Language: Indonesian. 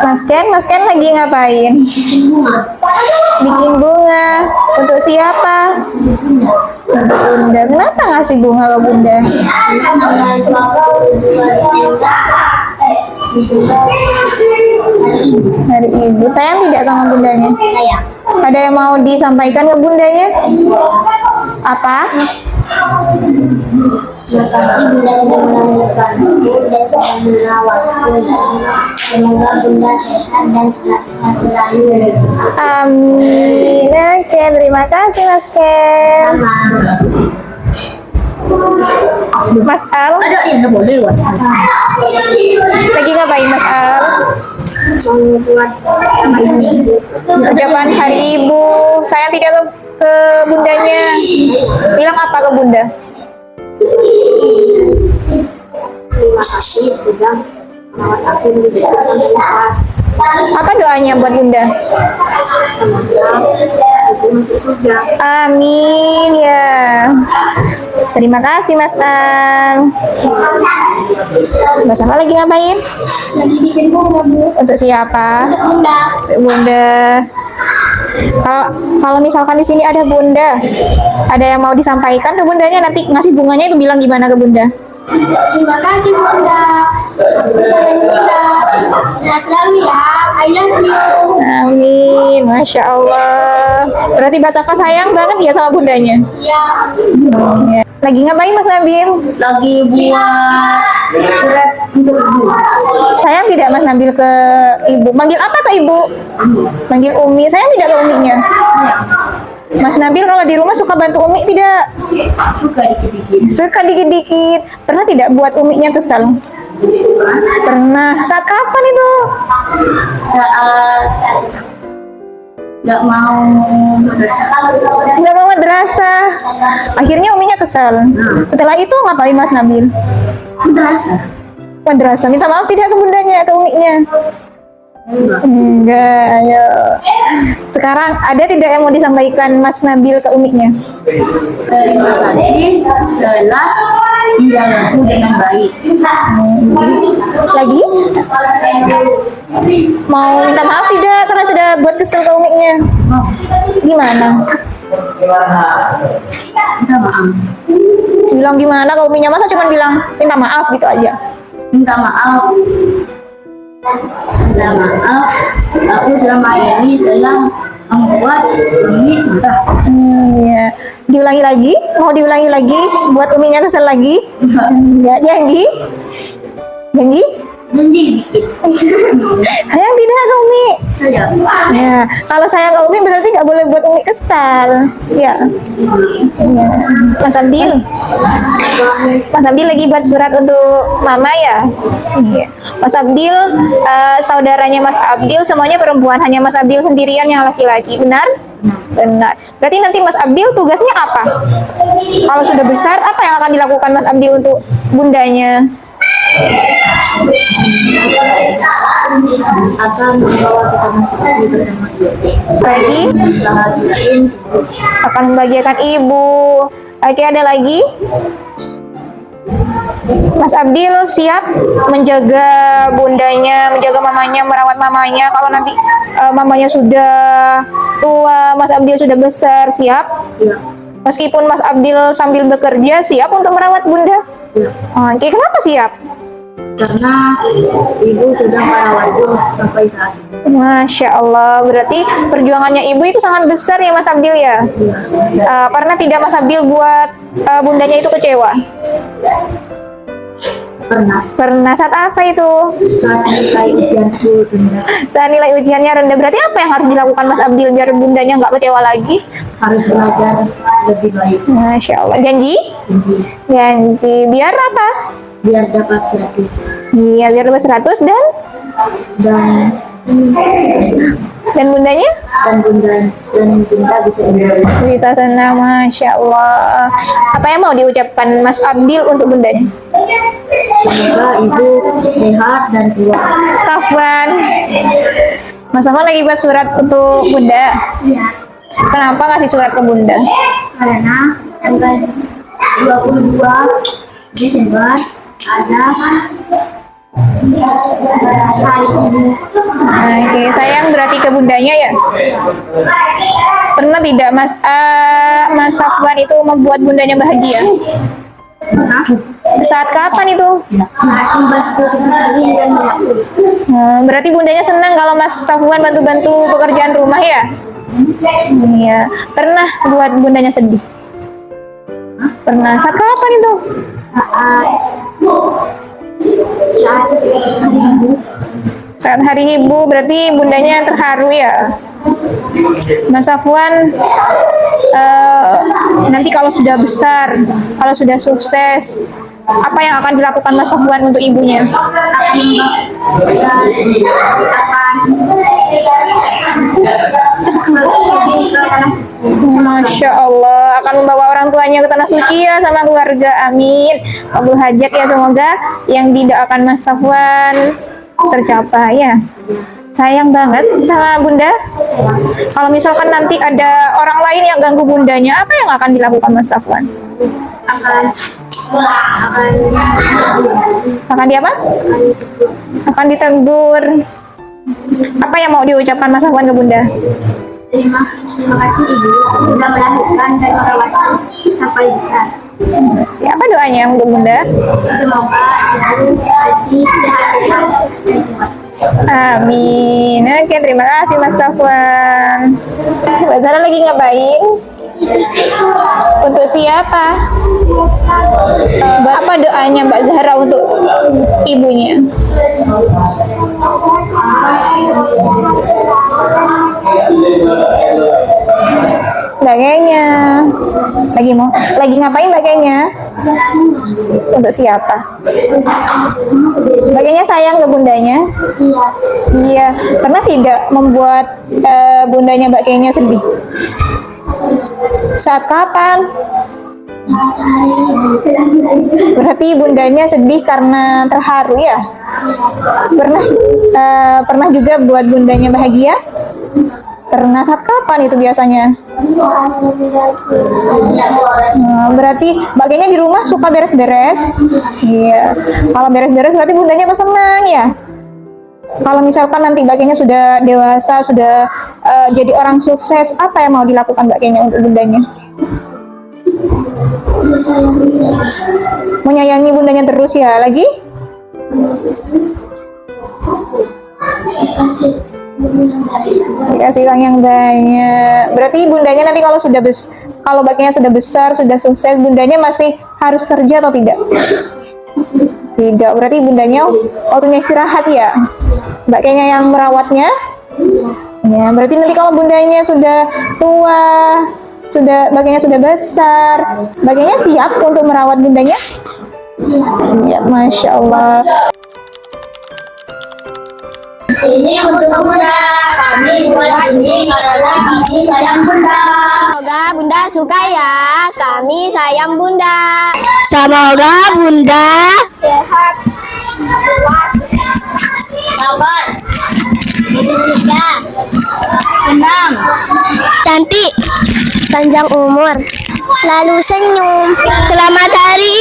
Mas Ken lagi ngapain? Bikin bunga. Untuk siapa? Untuk Bunda. Kenapa ngasih bunga ke Bunda? Hari Ibu. Sayang tidak sama bundanya? Sayang. Ada yang mau disampaikan ke bundanya? Apa? Terima kasih Bunda sudah melahirkanku dan sudah merawatku. Semoga Bunda sehat dan sehat selalu. Amin. Oke, terima kasih Mas Ken. Mas Al, Ada yang nggak boleh buat. lagi ngapain Mas Al? Membuat sama ibu. Ucapan Hari Ibu. Sayang tidak ke bundanya. Bilang apa ke Bunda? Terima kasih sudah merawat aku dari kecil sampai besar. Apa doanya buat Bunda? Semoga ibu masuk surga. Amin ya. Terima kasih Mas Al. Mas Al lagi ngapain? Lagi bikin bunga Bu. Untuk siapa? Untuk Bunda. Untuk Bunda. Kalau misalkan di sini ada Bunda, ada yang mau disampaikan ke bundanya, nanti ngasih bunganya itu bilang gimana ke Bunda? Terima kasih Bunda. Aku sayang Bunda. Sehat selalu ya. I love you. Amin, Masya Allah. Berarti Mbak Safa sayang banget ya sama bundanya? Ya. Ya. Lagi ngapain Mas Nabil? Lagi buat surat untuk ibu. Sayang tidak Mas Nabil ke Ibu? Manggil apa Pak Ibu? Manggil Umi. Sayang tidak ke Uminya? Mas Nabil kalau di rumah suka bantu Umi tidak? Suka dikit-dikit. Suka dikit-dikit. Pernah tidak buat Uminya kesal? Pernah. Saat kapan itu? Saat nggak mau madrasah. Nggak mau madrasah. Akhirnya Uminya kesal. Setelah itu ngapain Mas Nabil? Madrasah. Madrasah. Minta maaf tidak ke bundanya, ke Uminya? Enggak, ayo. Sekarang ada tidak yang mau disampaikan Mas Nabil ke Uminya? Terima kasih telah menjagaku dengan baik. Lagi? Mau minta maaf tidak karena sudah buat kesel ke Uminya? Gimana? Minta maaf. Bilang gimana ke Uminya? Masa cuma bilang minta maaf gitu aja? Minta maaf. Minta maaf. Aku selama ini telah membuat Umi marah. Iya. Diulangi lagi? Mau diulangi lagi? Buat Uminya kesel lagi? Enggak, janji? Janji? Janji dikit. Sayang tidak ke Umi? Sayang. Ya, kalau sayang ke Umi berarti nggak boleh buat Umi kesal. Ya. Iya. Mas Abil. Mas Abil lagi buat surat untuk Mama ya? Iya. Mas Abil, saudaranya Mas Abdil semuanya perempuan, hanya Mas Abdil sendirian yang laki-laki. Benar? Benar. Berarti nanti Mas Abdil tugasnya apa? Kalau sudah besar, apa yang akan dilakukan Mas Abdil untuk bundanya? Akan membawa kita masih bersama dia. Lagi? Bahagiain ibu. Akan membahagiakan ibu. Oke, ada lagi? Mas Abdil siap menjaga bundanya, menjaga mamanya, merawat mamanya. Kalau nanti mamanya sudah tua, Mas Abdil sudah besar, siap? Siap. Meskipun Mas Abdil sambil bekerja, siap untuk merawat bunda? Siap. Oke, kenapa siap? Karena ibu sudah merawatku sampai saat ini. Masya Allah, berarti perjuangannya ibu itu sangat besar ya Mas Abdil ya? Pernah tidak Mas Abdil buat bundanya itu kecewa? Pernah. Pernah, saat apa itu? Saat nilai ujianku rendah, Saat nilai ujiannya rendah, berarti apa yang harus dilakukan Mas Abdil biar bundanya nggak kecewa lagi? harus belajar lebih baik. Masya Allah, janji? Janji. Janji, biar apa? Biar dapat 100 Iya, biar dapat 100 dan dan bundanya? bunda bisa senang. Bisa senang, Masya Allah. Apa yang mau diucapkan Mas Abdil untuk bundanya? Semoga ibu sehat dan kuat. Safwan, Mas Safwan lagi buat surat untuk bunda. Iya. Kenapa ngasih surat ke bunda? Karena tanggal 22 Desember ada Hari Ibu. Oke, sayang berarti ke bundanya ya. Pernah tidak Mas Safwan itu membuat bundanya bahagia? Saat kapan itu? Saat membantu kembali dan mengaku. Berarti bundanya senang kalau Mas Safwan bantu-bantu pekerjaan rumah ya? Iya. Pernah buat bundanya sedih? Pernah. Saat kapan itu? Saat Hari Ibu. Saat hari ibu, berarti bundanya terharu ya. Mas Safwan nanti kalau sudah besar, kalau sudah sukses, apa yang akan dilakukan Mas Safwan untuk ibunya? Masya Allah, akan membawa orang tuanya ke tanah suci ya sama keluarga. Amin. Kabul hajat ya, semoga yang didoakan Mas Safwan tercapai ya. Sayang banget sama bunda. Kalau misalkan nanti ada orang lain yang ganggu bundanya, apa yang akan dilakukan Mas Safwan? Akan di apa? Akan ditegur. Apa yang mau diucapkan Mas Safwan ke bunda? Terima kasih Ibu sudah melahirkan dan merawatku sampai besar. Ya, apa doanya untuk bunda? Semoga Ibu hati sehat dan kuat. Amin. Oke, terima kasih Mas Safwan. Mbak Zara lagi ngapain? Untuk siapa? Apa doanya Mbak Zahra untuk ibunya? Bagainya lagi ngapain bagainya? Untuk siapa? Bagainya sayang ke bundanya? Iya. Pernah tidak membuat bundanya Mbak Kenya sedih? Saat kapan? Berarti bundanya sedih karena terharu ya? Pernah juga buat bundanya bahagia? Pernah. Saat kapan itu biasanya? Berarti bagiannya di rumah suka beres-beres. Iya. Kalau beres-beres berarti bundanya pas senang ya. Kalau misalkan nanti bagiannya sudah dewasa, sudah jadi orang sukses, apa yang mau dilakukan bagiannya untuk bundanya? Menyayangi bundanya terus ya. Lagi? Dikasih uang yang banyak. Berarti bundanya nanti kalau bagiannya sudah besar, sudah sukses, bundanya masih harus kerja atau tidak? Tidak. Berarti bundanya waktunya istirahat ya. Mbak Kenya yang merawatnya. Ya, berarti nanti kalau bundanya sudah tua, bagiannya sudah besar, bagiannya siap untuk merawat bundanya? Siap, Masya Allah. Ini untuk Bunda, kami buat ini karena kami sayang Bunda. Semoga Bunda suka ya. Kami sayang Bunda. Semoga Bunda Sehat, kuat, sabar, Indonesia, senang, cantik, panjang umur, selalu senyum. Selamat Hari